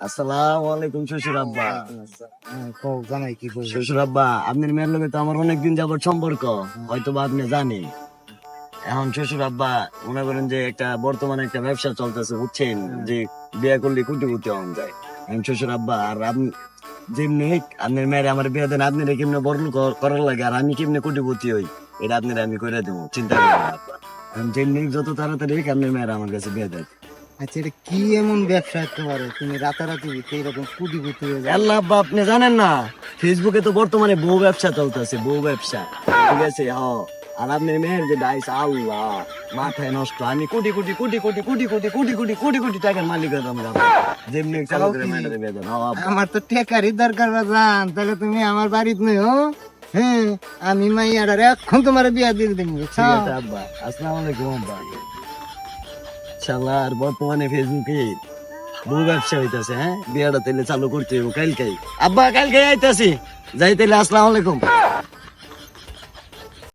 আসসালামু আলাইকুম শ্বশুর আব্বা। জানাই কি করবো? শ্বশুর আব্বা, আপনার মেয়ের লগে তো আমার অনেকদিন যাবত সম্পর্ক, হয়তো বা আপনি জানেন। এখন শ্বশুর আব্বা মনে করেন যে একটা বর্তমানে একটা ব্যবসা চলতেছে, বুঝছেন, যে বিয়ে করলে কোটিপতি হওয়া যায়। এখন শ্বশুর আব্বা, আর আপনি যেমনি আপনার মেয়ের আমার বিয়ে দেন, আপনি কেমনে বড় লোক করার লাগে, আর আমি কেমনে কোটিপতি হই, এটা আপনার আমি করে দেবো, চিন্তা করেন না আব্বা। এখন যেমনি যত তাড়াতাড়ি আপনার মেয়ের আমার কাছে বিয়ে দেন। আচ্ছা, এটা কি এমন ব্যবসা একেবারে তুমি রাতারাতি এইরকম কোটিপতি হয়ে যাও? আল্লাহ আব্বা, আপনি জানেন না, ফেসবুকে তো বর্তমানে বউ ব্যবসা চলতেছে, বউ ব্যবসা, ঠিক আছে? আর আপনার মেয়ের যে ডাইস, আল্লাহ, মাথায় নষ্ট। আমি কোটি কোটি কোটি কোটি কোটি কোটি কোটি কোটি কোটি কোটি টাকার মালিক হতাম যেমনি চালু করে মেয়েটারে বেতন। আমার তো টেকারই দরকার বাজান, তাহলে তুমি আমার বাড়িতে নেই হো। হ্যাঁ, আমি মাইয়াটার এখন তোমার বিয়া দিয়ে দেবো, বুঝছো? ঠিক আছে আব্বা, আসসালামু আলাইকুম আব্বা। শালার বর্তমানে ফেসবুকে বউ ব্যবসা হইতাছে, হ্যাঁ, বিয়াটা তাইলে চালু করতে হইব কালকেই। আব্বা কালকে আইতাছি, যাই তাইলে, আসসালামু আলাইকুম।